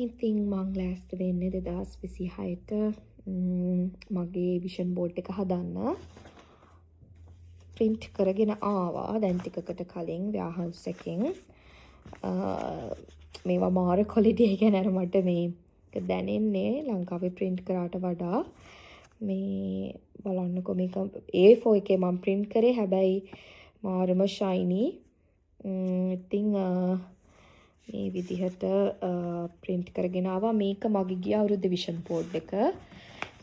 ඉතින් මං ලෑස්ති වෙන්නේ 2026ට මගේ විෂන් බෝඩ් එක හදන්න. ප්‍රින්ට් කරගෙන ආවා දැන් ටිකකට කලින් ව්‍යාහවුස් එකෙන්. මේවා මාර ක්වොලිටි එක ගැන මට මේක දැනෙන්නේ ලංකාවේ ප්‍රින්ට් කරාට වඩා. මේ බලන්නකො මේක A4 එකේ මම ප්‍රින්ට් කරේ හැබැයි මාරම ෂයිනි. ඉතින් මේ විදිහට ප්‍රින්ට් කරගෙන ආවා. මේක මගේ ගිය අවුරුද්දේ විෂන් බෝඩ් එක.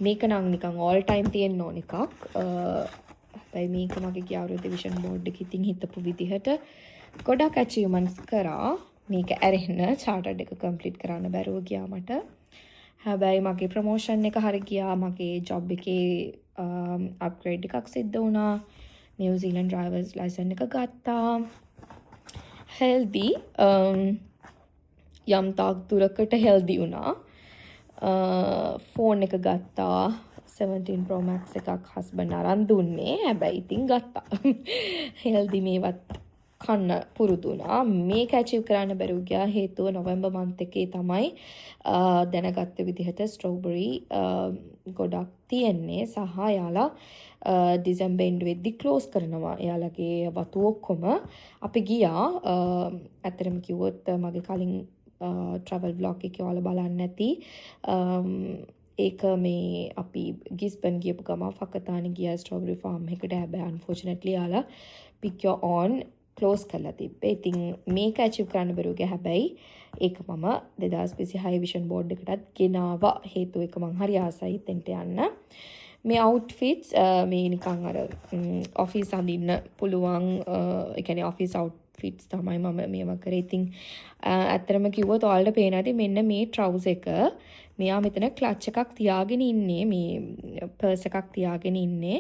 මේක නම් නිකන් ඕල් ටයිම් තියෙන්න ඕන එකක්. හැබැයි මේක මගේ ගිය අවුරුද්දේ විෂන් බෝඩ් එක ඉතින් හිතපු විදිහට ගොඩක් ඇචීව්මන්ට්ස් කරා. මේක ඇරෙන්න චාටර්ඩ් එක කම්ප්ලීට් කරන්න බැරුව ගියා මට. හැබැයි මගේ ප්‍රොමෝෂන් එක හරි ගියා. මගේ ජොබ් එකේ අප්ග්‍රේඩ් එකක් සිද්ධ වුණා. නිව්සීලන්ඩ් ඩ්‍රයිවර්ස් ලයිසන් එක ගත්තා. හෙල්දි යම් තාක් දුරකට හෙල්දි වුණා. ෆෝන් එක ගත්තා 17 Pro Max එකක් හස්බන්ඩ් අරන් දුන්නේ. හැබැයි ඉතින් ගත්තා. හෙල්දි මේවත් කන්න පුරුදු වුණා. මේක ඇචීව් කරන්න බැරුව ගියා. හේතුව නොවැම්බර් මන්ත් එකේ තමයි දැනගත්ත විදිහට ස්ට්‍රෝබෙරි ගොඩක් තියෙන්නේ සහ යාලා ඩිසෙම්බර් එන්ඩ් වෙද්දි ක්ලෝස් කරනවා. එයාලගේ වතු ඔක්කොම අපි ගියා. ඇත්තටම කිව්වොත් මගේ කලින් ට්‍රැවල් බ්ලොග් එක ඔයාලා බලන්න නැති. ඒක මේ අපි ගිස්බන් ගියපු ගම ෆකතානි ගියා ස්ට්‍රෝබෙරි ෆාම් එකට. හැබැයි අන්ෆෝචුනේට්ලි යාලා පික් යෝර් ඕන් ක්ලෝස් කරලා තිබ්බේ. ඉතින් මේක ඇචීව් කරන්න බැරුව ගියා. හැබැයි ඒක මම 2026 විෂන් බෝඩ් එකටත් ගෙනාවා. හේතුව එක මං හරි ආසයි එතෙන්ට යන්න. මේ අවුට්ෆිට්ස් මේ නිකන් අර ඔෆිස් අඳින්න පුළුවන් ඒ කියන්නේ ඔෆිස් අවුට්ෆිට්ස් තමයි මම මේවා කරේ. ඉතින් ඇත්තටම කිව්වොත් ඔයාලට පේන ඇති මෙන්න මේ ට්‍රවුස් එක. මෙයා මෙතන ක්ලච් එකක් තියාගෙන ඉන්නේ. මේ පර්ස් එකක් තියාගෙන ඉන්නේ.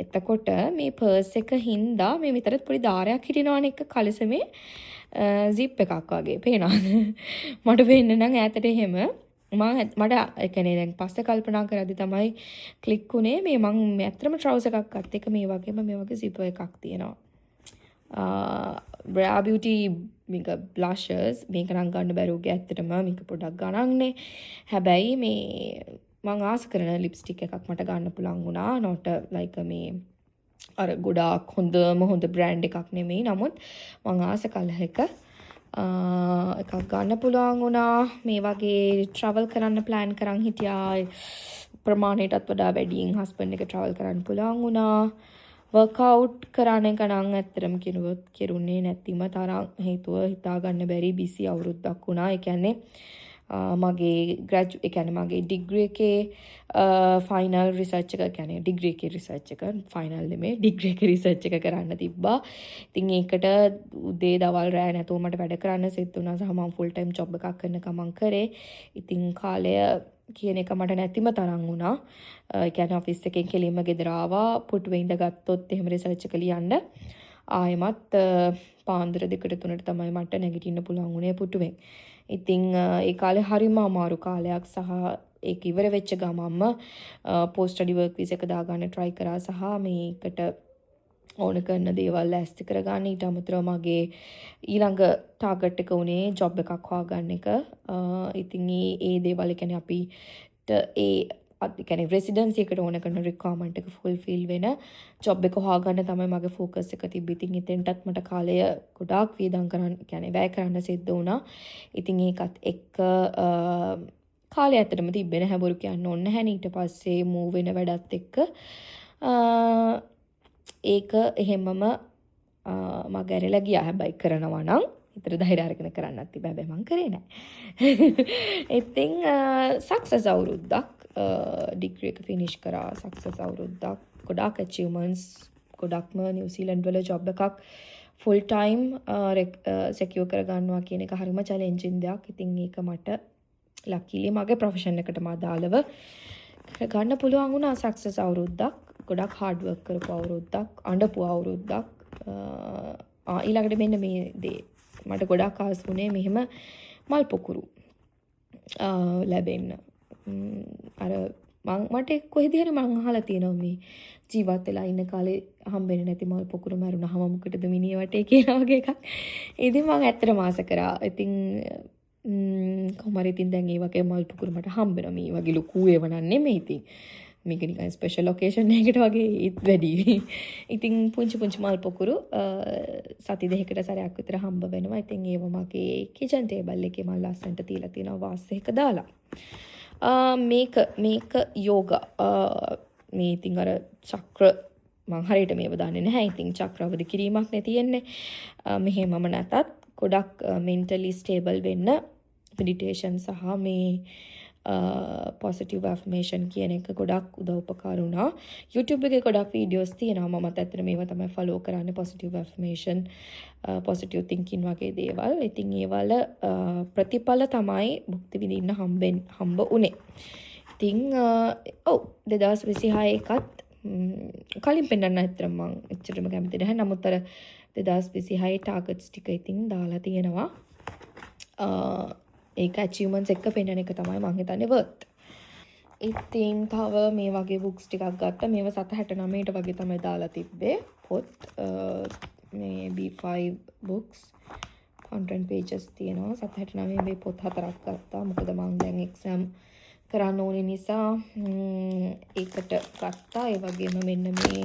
එතකොට මේ පර්ස් එක හින්දා මේ විතරත් පොඩි දාරයක් හිටිනවනේ එක කලිසමේ zip එකක් වගේ පේනවද? මට වෙන්නේ නම් ඈතට එහෙම මට ඒ කියන්නේ දැන් පස්සේ කල්පනා කරද්දි තමයි ක්ලික් උනේ මේ මම ඇත්තටම ට්‍රවුස් එකක් ගත්ත එක මේ වගේ zipper එකක් තියෙනවා. Rare Beauty මේක blushers මේක නම් ගන්න බැරුව ගියා. ඇත්තටම මේක පොඩක් ගණන්නේ. හැබැයි මේ මම ආස කරන ලිප්ස්ටික් එකක් මට ගන්න පුළුවන් වුණා. not like මේ අර ගොඩාක් හොඳ බ්‍රෑන්ඩ් එකක් නෙමෙයි. නමුත් මම ආස කළ එකක් ගන්න පුළුවන් වුණා. මේ වගේ ට්‍රැවල් කරන්න ප්ලෑන් කරන් හිටියා. ප්‍රමාණයටත් වඩා වැඩියෙන් හස්බන්ඩ් එක ට්‍රැවල් කරන්න පුළුවන් වුණා. වර්ක්අවුට් කරන එක නම් ඇත්තටම කිව්වොත් කෙරුන්නේ නැතිම තරම්. හේතුව හිතා ගන්න බැරි බිසි අවුරුද්දක් වුණා. ඒ කියන්නේ මගේ ඩිග්‍රී එකේ ෆයිනල් රිසර්ච් එක කියන්නේ ඩිග්‍රී එකේ රිසර්ච් එක ෆයිනල් නෙමෙයි ඩිග්‍රී එකේ රිසර්ච් එක කරන්න තිබ්බා. ඉතින් ඒකට උදේ දවල් රෑ නැතුව මට වැඩ කරන්න සිද්ධ වුණා. සහ මම ෆුල් ටයිම් ජොබ් එකක් කරන ගමන් කරේ. ඉතින් කාලය කියන එක මට නැතිම තරම් වුණා. ඒ කියන්නේ ඔෆිස් එකෙන් කෙලින්ම ගෙදර ආවා. පුටුවේ ඉඳගත්තොත් එහෙම රිසර්ච් එක ලියන්න ආයෙමත් පාන්දර 2ට 3ට තමයි මට නැගිටින්න පුළුවන් වුණේ පුටුවෙන්. ඉතින් ඒ කාලේ හරිම අමාරු කාලයක් සහ ඒක ඉවර වෙච්ච ගමන්ම පෝස්ට් ස්ටඩි වර්ක් විසා එක දාගන්න try කරා සහ මේකට ඕන කරන දේවල් ලෑස්ති කරගන්න. ඊට අමතරව මගේ ඊළඟ ටාගට් එක උනේ ජොබ් එකක් හොයාගන්න එක. ඉතින් ඒ දේවල් කියන්නේ අපිට කියන්නේ රෙසිඩන්සි එකට ඕන කරන රික්වයර්මන්ට් එක ෆුල්ෆිල් වෙන ජොබ් එක හොයාගන්න තමයි මගේ ફોකස් එක තිබ්බේ. ඉතින් එතෙන්ටත් මට කාලය ගොඩාක් වියදම් කරන්න කියන්නේ වැය කරන්න සිද්ධ වුණා. ඉතින් ඒකත් එක්ක කාලය ඇත්තටම තිබ්බේ නැහැ බොරු කියන්න ඕන නැහැ. ඊට පස්සේ මූව් වෙන වැඩත් එක්ක ඒක එහෙමම මග ඇරලා ගියා. හැබැයි කරනවා නම් විතර ධෛර්ය අරගෙන කරන්නත් තිබ්බා. හැබැයි මං කරේ නැහැ. ඉතින් සක්සස් අවුරුද්දක් ඩිග්‍රී එක ෆිනිෂ් කරා. සක්සස් අවුරුද්දක් ගොඩාක් ඇචීව්මන්ට්ස් ගොඩක්ම නිව්සීලන්ඩ් වල ජොබ් එකක් ෆුල් ටයිම් සෙකියුර් කරගන්නවා කියන එක හරිම චැලෙන්ජින් දෙයක්. ඉතින් ඒක මට ලකිලි මගේ ප්‍රොෆෙෂන් එකටම අදාළව ගන්න පුළුවන් වුණා. සක්සස් අවුරුද්දක් ගොඩක් හાર્ඩ් වර්ක් කරපු අවුරුද්දක් අඬපු අවුරුද්දක්. ඊළඟට මෙන්න මේ දේ මට ගොඩක් ආස වුණේ මෙහෙම මල් පොකුරු ලැබෙන්න. අර මට කොහෙද හරි මං අහලා තියෙනවා මේ ජීවත් වෙලා ඉන්න කාලේ හම්බෙන්නේ නැති මල් පොකුරු මරුණාම මොකටද මිනිහ වටේ කියලා වගේ එකක්. ඉතින් මං ඇත්තටම ආස කරා. ඉතින් කොහොම හරි ඉතින් දැන් ඒ වගේ මල් පුකුරු මට හම්බ වෙනවා. මේ වගේ ලොකු ඒවා නන් නෙමෙයි ඉතින්. මේක නිකන් ස්පෙෂල් ඔකේෂන් එකකට වගේ ඉත් වැඩි. ඉතින් පුංචි පුංචි මල් පුකුරු සති දෙකකට සැරයක් විතර හම්බ වෙනවා. ඉතින් ඒව මගේ කිචන් ටේබල් එකේ මම ලස්සනට තියලා තියෙනවා වාස් එකක දාලා. මේක යෝගා. මේ ඉතින් අර චක්‍ර මං හරියට මේව දන්නේ නැහැ. ඉතින් චක්‍ර අවදි කිරීමක් නේ තියෙන්නේ. මෙහෙමම නැතත් ගොඩක් mentally stable වෙන්න meditation සහ මේ positive affirmation කියන එක ගොඩක් උදව්පකාර වුණා. YouTube එකේ ගොඩක් වීඩියෝස් තියෙනවා. මමත් ඇත්තට මේවා තමයි follow කරන්නේ. positive affirmation, positive thinking වගේ දේවල්. ඉතින් ඒවල ප්‍රතිඵල තමයි භුක්ති විඳින්න හම්බ උනේ. ඉතින් 2026 එකත් කලින් පෙන්නන්න ඇත්තටම මම එච්චරම කැමති නැහැ. නමුත් අර 2026 ටාගට්ස් ටික ඉතින් දාලා තියෙනවා. ඒක achievements එක පෙන්නන එක තමයි මම හිතන්නේ worth. ඉතින් තව මේ වගේ books ටිකක් ගත්තා. මේව 769ට වගේ තමයි දාලා තිබ්බේ. පොත් මේ B5 books 100 pages තියෙනවා. 769 මේ පොත් 4ක් ගත්තා. මොකද මම දැන් exam කරන්න ඕනේ නිසා ඒකට ගත්තා. ඒ වගේම මෙන්න මේ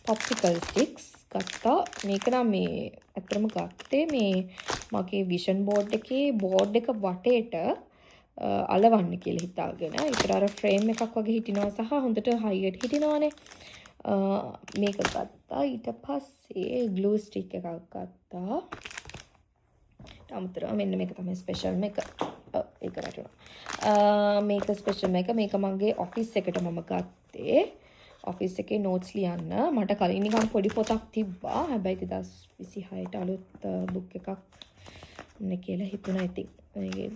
popsicle sticks ගත්තා. මේක නම් මේ ඇත්තටම ගත්තේ මේ මගේ vision board එකේ board එක වටේට අලවන්න කියලා හිතාගෙන. ඒකට අර frame එකක් වගේ හිටිනවා සහ හොඳට height හිටිනවානේ. මේක ගත්තා. ඊට පස්සේ glue stick එකක් ගත්තා. අමුතරව මෙන්න මේක තමයි ස්පෙෂල් මේක. ඒක රටුණා. මේක ස්පෙෂල් මේක මගේ ඔෆිස් එකට මම ගත්තේ. ඔෆිස් එකේ නෝට්ස් ලියන්න. මට කලින් නිකන් පොඩි පොතක් තිබ්බා. හැබැයි 2026ට අලුත් බුක් එකක් නේ කියලා හිතුණා ඉතින්. මේකේ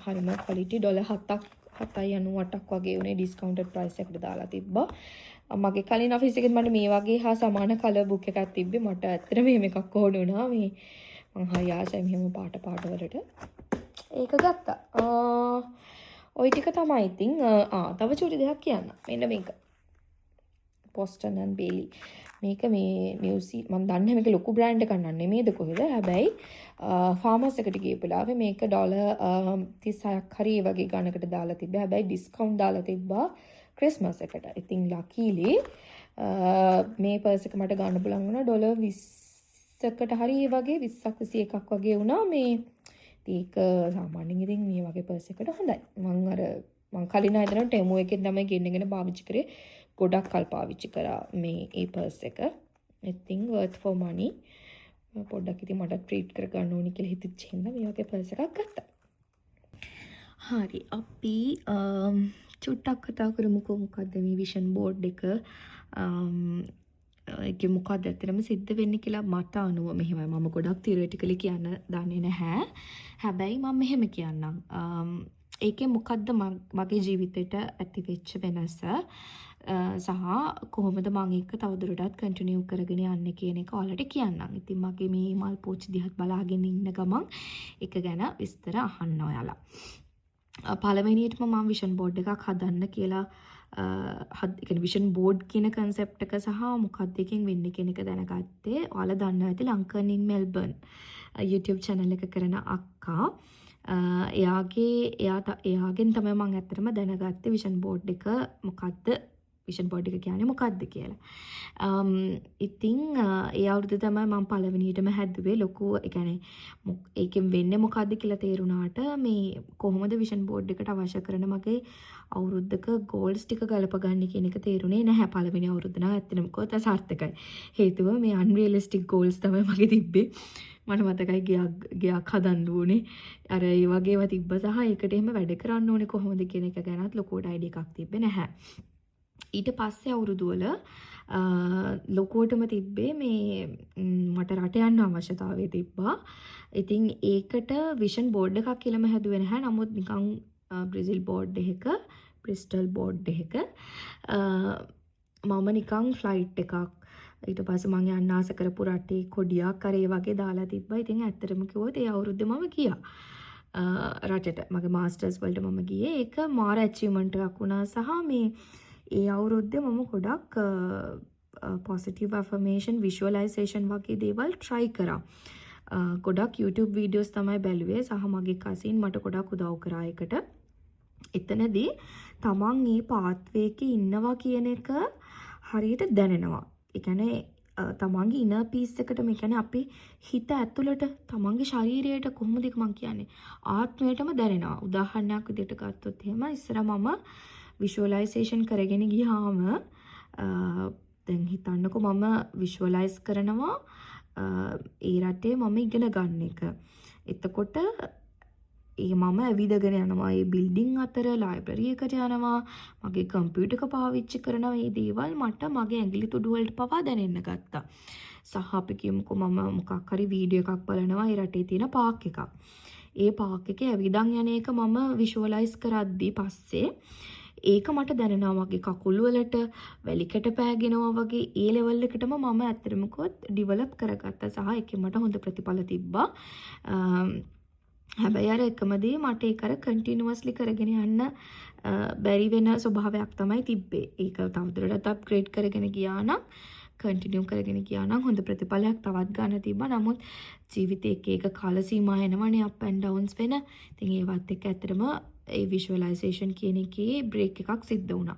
හරිම ක්වොලිටි $7.98ක් වගේ උනේ ඩිස්කවුන්ටඩ් ප්‍රයිස් එකට දාලා තිබ්බා. මගේ කලින් ඔෆිස් එකෙත් මට මේ වගේ හා සමාන කලර් බුක් එකක් තිබ්බේ. මට ඇත්තට මෙහෙම එකක් ඕන වුණා. මේ මං හරි ආසයි මෙහෙම පාට වලට. ඒක ගත්තා. ওই ටික තමයි ඉතින්. තව චූටි දෙයක් කියන්න. මෙන්න මේක. Boston and Bailey. මේක මේ මියුසික් මම දන්නේ මේක ලොකු බ්‍රෑන්ඩ් එකක් නෙමෙයිද කොහෙද. හැබැයි ෆාමස් එකට ගියපු වෙලාවේ මේක $36ක් හරි ඒ වගේ ගණනකට දාලා තිබ්බා. හැබැයි ඩිස්කවුන්ට් දාලා තිබ්බා ක්‍රිස්මස් එකට. ඉතින් ලකීලි මේ පර්ස් එක මට ගන්න පුළුවන් වුණා $20කට හරි ඒ වගේ 20ක් 21ක් වගේ වුණා. මේ ඒක සාමාන්‍යයෙන් ඉතින් මේ වගේ පර්ස් එකට හොඳයි. මං කලින් ආයතන ටෙමු එකෙන් තමයි ගෙන්නගෙන පාවිච්චි කරේ. ගොඩක් කල් පාවිච්චි කරා මේ පර්ස් එක. ඉතින් worth for money. පොඩ්ඩක් ඉතින් මට ට්‍රීට් කර ගන්න ඕනි කියලා හිතෙච්ච හින්දා මේ වගේ පර්ස් එකක් ගත්තා. හරි අපි චුට්ටක් කතා කරමුකෝ මොකද්ද මේ විෂන් බෝඩ් එක. ඒක මොකක්ද ඇත්තටම සිද්ධ වෙන්නේ කියලා මට අනුව මෙහෙමයි. මම ගොඩක් තියරිටිකලි කියන්න දන්නේ නැහැ. හැබැයි මම මෙහෙම කියන්නම්. ඒකේ මොකද්ද මගේ ජීවිතේට ඇති වෙච්ච වෙනස සහ කොහොමද මම ඒක තවදුරටත් කන්ටිනියු කරගෙන යන්නේ කියන එක ඔයාලට කියන්නම්. ඉතින් මගේ මේ මල් පෝච්චි දිහත් බලාගෙන ඉන්න ගමන් එක ගැන විස්තර අහන්න ඔයාලා. පළවෙනියටම මම විෂන් බෝඩ් එකක් හදන්න කියලා විෂන් බෝඩ් කියන කන්සෙප්ට් එක සහ මොකක්ද එකෙන් වෙන්නේ කියන එක දැනගත්තේ. ඔයාලා දන්නවා ඇති ලංකන් ඉන් මෙල්බර්න් YouTube channel එක කරන අක්කා. එයාගෙන් තමයි මම ඇත්තටම දැනගත්තේ විෂන් බෝඩ් එක මොකක්ද, විෂන් බෝඩ් එක කියන්නේ මොකක්ද කියලා. ඉතින් ඒ අවුරුද්ද තමයි මම පළවෙනියටම හැදුවේ. ලොකු ඒ කියන්නේ ඒකෙන් වෙන්නේ මොකක්ද කියලා තේරුණාට මේ කොහොමද විෂන් බෝඩ් එකට අවශ්‍ය කරන මගේ අවුරුද්දක ගෝල්ස් ටික ගලපගන්නේ කියන එක තේරුනේ නැහැ. පළවෙනි අවුරුද්ද නම් ඇත්තටම කොහොමද සාර්ථකයි. හේතුව මේ අන්රියලිස්ටික් ගෝල්ස් තමයි මගේ තිබ්බේ. මට මතකයි ගයක් හදන්න ඕනේ. අර ඒ වගේ ඒවා තිබ්බ සහ ඒකට එහෙම වැඩ කරන්න ඕනේ කොහොමද කියන එක ගැනත් ලොකුවට අයිඩියා එකක් තිබ්බේ නැහැ. ඊට පස්සේ අවුරුදු වල ලොකුවටම තිබ්බේ මේ මට රට යන්න අවශ්‍යතාවය තිබ්බා. ඉතින් ඒකට විෂන් බෝඩ් එකක් කියලාම හැදුවේ නැහැ. නමුත් නිකන් බ්‍රසීල් බෝඩ් එකක, බ්‍රිස්ටල් බෝඩ් එකක මම නිකන් ෆ්ලයිට් එකක් ඊට පස්සේ මම යන්න ආස කරපු රටේ කොඩියක් අර ඒ වගේ දාලා තිබ්බා. ඉතින් ඇත්තටම කිව්වොත් ඒ අවුරුද්දේ මම ගියා රටට. මගේ මාස්ටර්ස් වලට මම ගියේ. ඒක මාර ඇචීව්මන්ට් එකක් වුණා සහ මේ ඒ අවුරුද්දේ මම ගොඩක් positive affirmation, visualization වගේ දේවල් try කරා. ගොඩක් YouTube වීඩියෝස් තමයි බැලුවේ සහ මගේ කසින් මට ගොඩක් උදව් කරා එකට. එතනදී තමන් මේ පාත්වේ එකේ ඉන්නවා කියන එක හරියට දැනෙනවා. ඒ කියන්නේ තමන්ගේ ඉනර් පීස් එකට මේ කියන්නේ අපි හිත ඇතුළට තමන්ගේ ශරීරයට කොහොමද මම කියන්නේ ආත්මයටම දැනෙනවා. උදාහරණයක් විදිහට ගත්තොත් එහෙම ඉස්සර මම විෂුවලයිසේෂන් කරගෙන ගියාම දැන් හිතන්නකෝ මම විෂුවලයිස් කරනවා ඒ රටේ මම ඉගෙන ගන්න එක. එතකොට ඒ මම ඇවිදගෙන යනවා ඒ බිල්ඩින් අතර ලයිබ්‍රරි එකට යනවා මගේ කම්පියුටර් එක පාවිච්චි කරනවා මේ දේවල් මට මගේ ඇඟිලි තුඩු වලට පවා දැනෙන්න ගත්තා. සහ අපි කියමුකෝ මම මොකක් හරි වීඩියෝ එකක් බලනවා ඒ රටේ තියෙන පාක් එකක්. ඒ පාක් එකේ ඇවිදන් යන එක මම විෂුවලයිස් කරද්දී පස්සේ ඒක මට දැනෙනවා මගේ කකුල් වලට වැලිකට පෑගෙනවා වගේ ඒ ලෙවල් එකටම මම ඇත්තටම කොත් ඩිවෙලොප් කරගත්තා සහ ඒකෙන් මට හොඳ ප්‍රතිඵල තිබ්බා. හැබැයි අර එකම දේ මට ඒක අර කන්ටිනියුවස්ලි කරගෙන යන්න බැරි වෙන ස්වභාවයක් තමයි තිබ්බේ. ඒක තවදුරටත් අප්ග්‍රේඩ් කරගෙන ගියා නම් කන්ටිනියු කරගෙන ගියා නම් හොඳ ප්‍රතිඵලයක් තවත් ගන්න තිබ්බා. නමුත් ජීවිතේ එක එක කාල සීමා එනවනේ අප් ඇන්ඩ් ඩවුන්ස් වෙන. ඉතින් ඒවත් එක්ක ඇත්තටම ඒ විෂුවලයිසේෂන් කියන එකේ බ්‍රේක් එකක් සිද්ධ වුණා.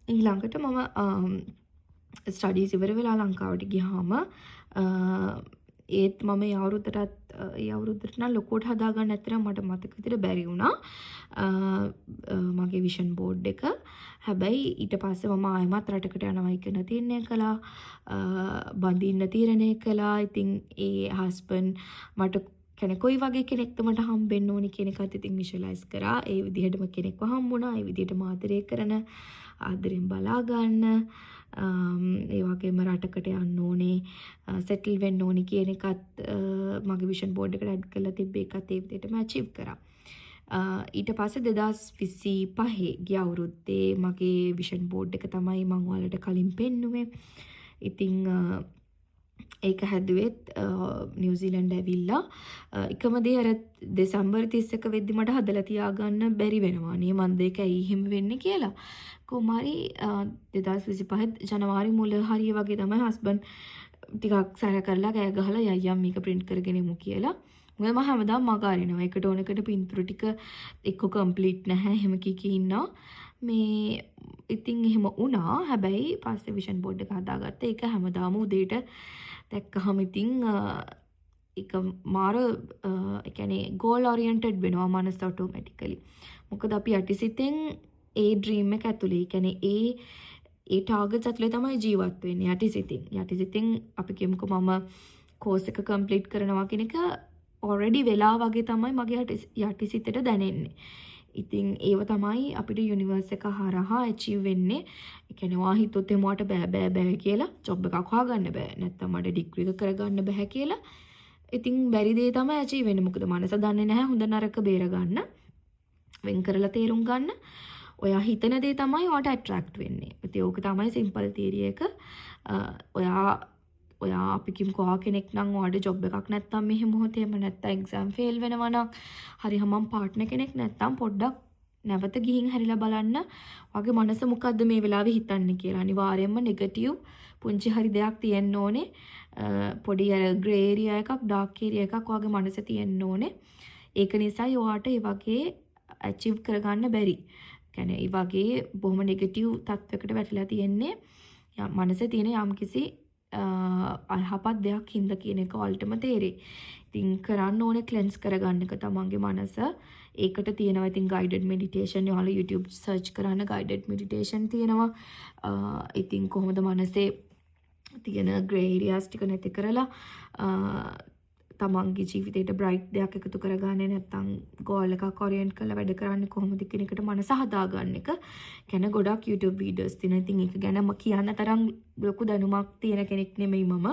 ඊළඟට මම ස්ටඩීස් ඉවර වෙලා ලංකාවට ගියාම ඒත් මම ඒ අවුරුද්දට නම් ලොකුවට හදාගන්න ඇත්තටම මට මතක විදිහට බැරි වුණා. මගේ විෂන් බෝඩ් එක. හැබැයි ඊට පස්සේ මම ආයෙමත් රටකට යනවා කියන තීරණය කළා. බඳින්න තීරණය කළා. ඉතින් ඒ හස්බන්ඩ් මට කොයි වගේ කෙනෙක්ද මට හම්බෙන්න ඕනි කියන එකත් ඉතින් විෂුවලයිස් කරා. ඒ විදිහටම කෙනෙක්ව හම්බුණා. ඒ විදිහටම ආදරය කරන ආදරෙන් බලා ගන්න ඒ වගේම රටකට යන්න ඕනේ සෙටල් වෙන්න ඕනේ කියන එකත් මගේ විෂන් බෝඩ් එකට ඇඩ් කරලා තිබ්බේ එකත් ඒ විදිහටම අචීව් කරා. ඊට පස්සේ 2025 ගිය අවුරුද්දේ මගේ විෂන් බෝඩ් එක තමයි මම ඔයාලට කලින් පෙන්නුවේ. ඉතින් ඒක හැදුවෙත් නිව්සීලන්ඩ් ඇවිල්ලා එකම දේ අර දෙසැම්බර් 31 වෙද්දි මට හදලා තියාගන්න බැරි වෙනවා නේ මන් දෙක ඇයි එහෙම වෙන්නේ කියලා. කොහොමරි 2025 ජනවාරි මුල හරිය වගේ තමයි හස්බන්ඩ් ටිකක් සැර කරලා කෑ ගහලා යයියම් මේක print කරගෙන එමු කියලා. මොකද මම හැමදාම මග අරිනවා. ඒකට ඕනකට පින්තූර ටික එක්ක කම්ප්ලීට් නැහැ එහෙම කී ඉන්නවා. මේ ඉතින් එහෙම වුණා. හැබැයි පස්සේ විෂන් බෝඩ් එක හදාගත්තා. ඒක හැමදාම උදේට දැක්කහම ඉතින් ඒක මාර ඒ කියන්නේ goal oriented වෙනවා මනස automatically. මොකද අපි යටිසිතෙන් ඒ ඩ්‍රීම් එක ඇතුලේ කියන්නේ ඒ ටාගට්ස් ඇතුලේ තමයි ජීවත් වෙන්නේ යටිසිතින්. යටිසිතින් අපි කියමුකෝ මම කෝස් එක කම්ප්ලීට් කරනවා කියන එක ඔල්රෙඩි වෙලා වගේ තමයි මගේ යටිසිතට දැනෙන්නේ. ඉතින් ඒව තමයි අපිට යුනිවර්ස් එක හරහා ඇචීව් වෙන්නේ. ඒ කියන්නේ ඔයා හිතුවොත් එමුවට බෑ කියලා ජොබ් එකක් හොයාගන්න බෑ. නැත්තම් මට ඩිග්‍රී එක කරගන්න බෑ කියලා. ඉතින් බැරි දේ තමයි ඇචීව් වෙන්නේ. මොකද මනස දන්නේ නැහැ හොඳ නරක බේර ගන්න. වෙන් කරලා තේරුම් ගන්න. ඔයා හිතන දේ තමයි ඔයාට ඇට්‍රැක්ට් වෙන්නේ. ඉතින් ඕක තමයි සිම්පල් තියරි එක. ඔයා අපි කිව්කෝ කෙනෙක් නම් ඔයාට ජොබ් එකක් නැත්තම් මෙහෙ මොහොතේ එහෙම නැත්තම් එක්සෑම් ෆේල් වෙනවා නම් හරි හමම් පාර්ට්නර් කෙනෙක් නැත්තම් පොඩ්ඩක් නැවත ගිහින් හැරිලා බලන්න ඔයාගේ මනස මොකද්ද මේ වෙලාවේ හිතන්නේ කියලා. අනිවාර්යයෙන්ම නෙගටිව් පුංචි හරි දෙයක් තියෙන්න ඕනේ. පොඩි අර ග්‍රේ ඒරියා එකක් ඩාර්ක් ඒරියා එකක් ඔයාගේ මනසේ තියෙන්න ඕනේ. ඒක නිසායි ඔයාට ඒ වගේ ඇචීව් කරගන්න බැරි. කියන්නේ ඒ වගේ බොහොම නෙගටිව් තත්වයකට වැටලා තියෙන්නේ මනසේ තියෙන යම්කිසි අයහපත් දෙයක් හින්දා කියන එක ඔයාලටම තේරෙයි. ඉතින් කරන්න ඕනේ ක්ලෙන්ස් කරගන්න එක තමන්ගේ මනස. ඒකට තියෙනවා ඉතින් guided meditation ඔයාලා YouTube search කරන්න guided meditation තියෙනවා. ඉතින් කොහොමද මනසේ තියෙන gray areas ටික නැති කරලා තමන්ගේ ජීවිතේට බ්‍රයිට් දෙයක් එකතු කරගන්නේ නැත්නම් ගෝල් එකක් ඔරියන්ට් කරලා වැඩ කරන්නේ කොහොමද කියන එකට මනස හදාගන්න එක. ගැන ගොඩක් YouTube videos තියෙනවා. ඉතින් ඒක ගැන මම කියන්න තරම් ලොකු දැනුමක් තියෙන කෙනෙක් නෙමෙයි මම.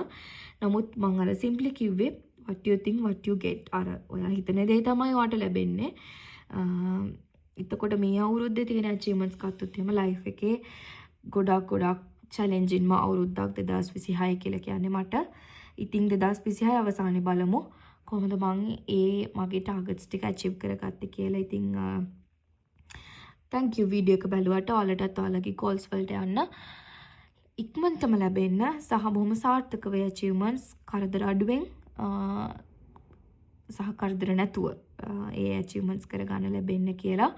නමුත් මම අර simply කිව්වේ what you think what you get. අර ඔයා හිතන දේ තමයි ඔයාට ලැබෙන්නේ. එතකොට මේ අවුරුද්දේ තියෙන achievements ගත්තොත් එහෙම life එකේ ගොඩක් challenging අවුරුද්දක් 2026 කියලා කියන්නේ මට. ඉතින් 2026 අවසානයේ බලමු කොහොමද මම මගේ ටාගට්ස් ටික අචීව් කරගත්තේ කියලා. ඉතින් thank you වීඩියෝ එක බලුවට ඔයාලටත් ඔයාලගේ goals වලට යන්න ඉක්මනටම ලැබෙන්න සහ බොහොම සාර්ථක වේ achievements කරදර අඩුවෙන් සහ කරදර නැතුව ඒ ඇචීව්මන්ට්ස් කරගන්න ලැබෙන්න කියලා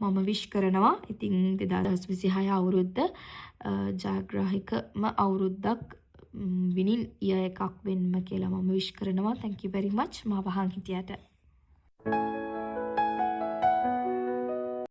මම විශ් කරනවා. ඉතින් 2026 අවුරුද්ද ජයග්‍රාහිකම අවුරුද්දක් විනින් ඉයර් එකක් වෙන්න කියලා මම විශ් කරනවා. thank you very much මාව අහන් හිටියට.